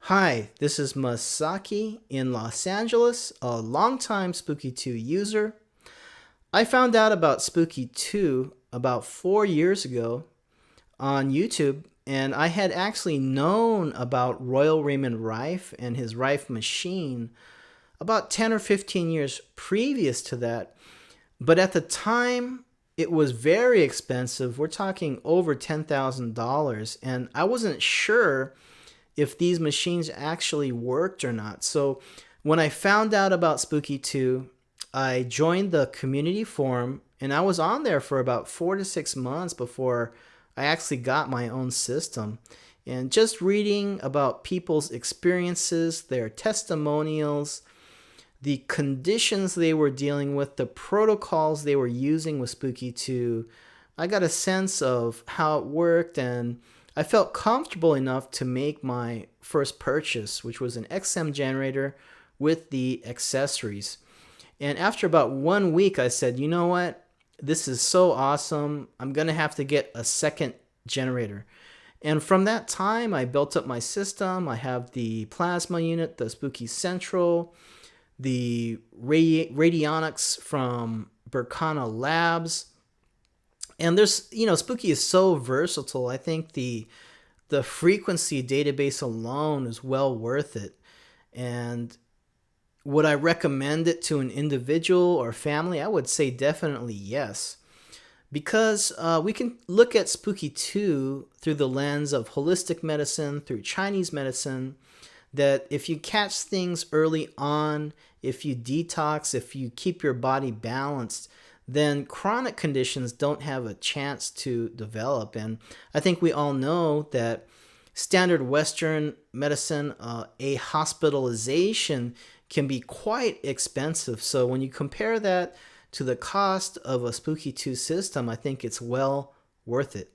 Hi, this is Masaki in Los Angeles, a longtime Spooky2 user. I found out about Spooky2 about 4 years ago on YouTube, and I had actually known about Royal Raymond Rife and his Rife machine about 10 or 15 years previous to that. But at the time, it was very expensive. We're talking over $10,000, and I wasn't sure if these machines actually worked or not. So when I found out about Spooky2, I joined the community forum, and I was on there for about 4 to 6 months before I actually got my own system. And just reading about people's experiences, their testimonials, the conditions they were dealing with, the protocols they were using with Spooky2, I got a sense of how it worked, and I felt comfortable enough to make my first purchase, which was an XM generator with the accessories. And after about 1 week, I said, you know what? This is so awesome. I'm going to have to get a second generator. And from that time, I built up my system. I have the plasma unit, the Spooky Central, the radionics from Berkana Labs. And Spooky is so versatile. I think the frequency database alone is well worth it. And would I recommend it to an individual or family? I would say definitely yes. Because we can look at Spooky2 through the lens of holistic medicine, through Chinese medicine, that if you catch things early on, if you detox, if you keep your body balanced, then chronic conditions don't have a chance to develop. And I think we all know that standard Western medicine, a hospitalization can be quite expensive. So when you compare that to the cost of a Spooky2 system, I think it's well worth it.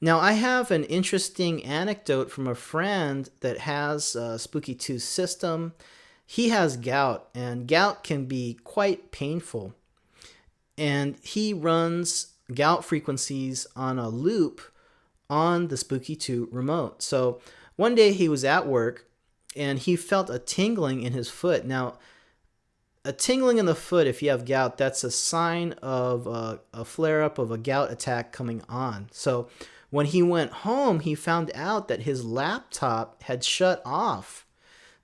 Now, I have an interesting anecdote from a friend that has a Spooky2 system. He has gout, and gout can be quite painful. And he runs gout frequencies on a loop on the Spooky2 remote. So one day he was at work and he felt a tingling in his foot. Now, a tingling in the foot, if you have gout, that's a sign of a flare-up of a gout attack coming on. So when he went home, he found out that his laptop had shut off.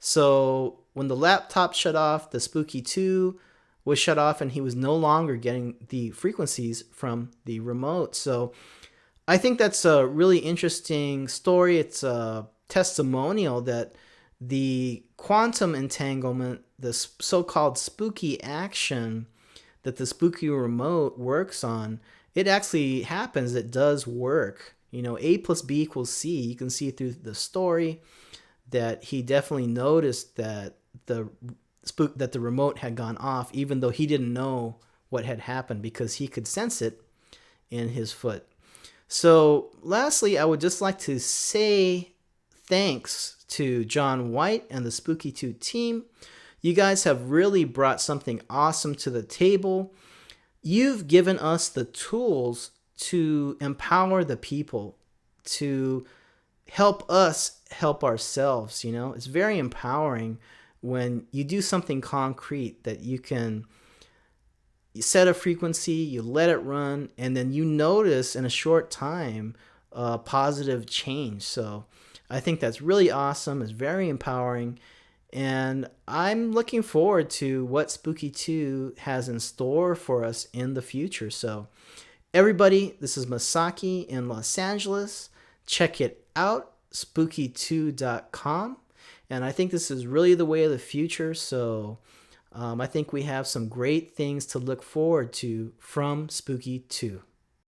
So when the laptop shut off, the Spooky2 was shut off, and he was no longer getting the frequencies from the remote. So I think that's a really interesting story. It's a testimonial that the quantum entanglement, the so-called spooky action that the Spooky remote works on, it actually happens. It does work. A plus B equals C. You can see through the story that he definitely noticed that the remote had gone off, even though he didn't know what had happened, because he could sense it in his foot. So lastly, I would just like to say thanks to John White and the Spooky2 team. You guys have really brought something awesome to the table. You've given us the tools to empower the people, to help us help ourselves. It's very empowering when you do something concrete, that you set a frequency, you let it run, and then you notice in a short time a positive change. So I think that's really awesome. It's very empowering. And I'm looking forward to what Spooky2 has in store for us in the future. So everybody, this is Masaki in Los Angeles. Check it out, spooky2.com. And I think this is really the way of the future. So I think we have some great things to look forward to from Spooky2.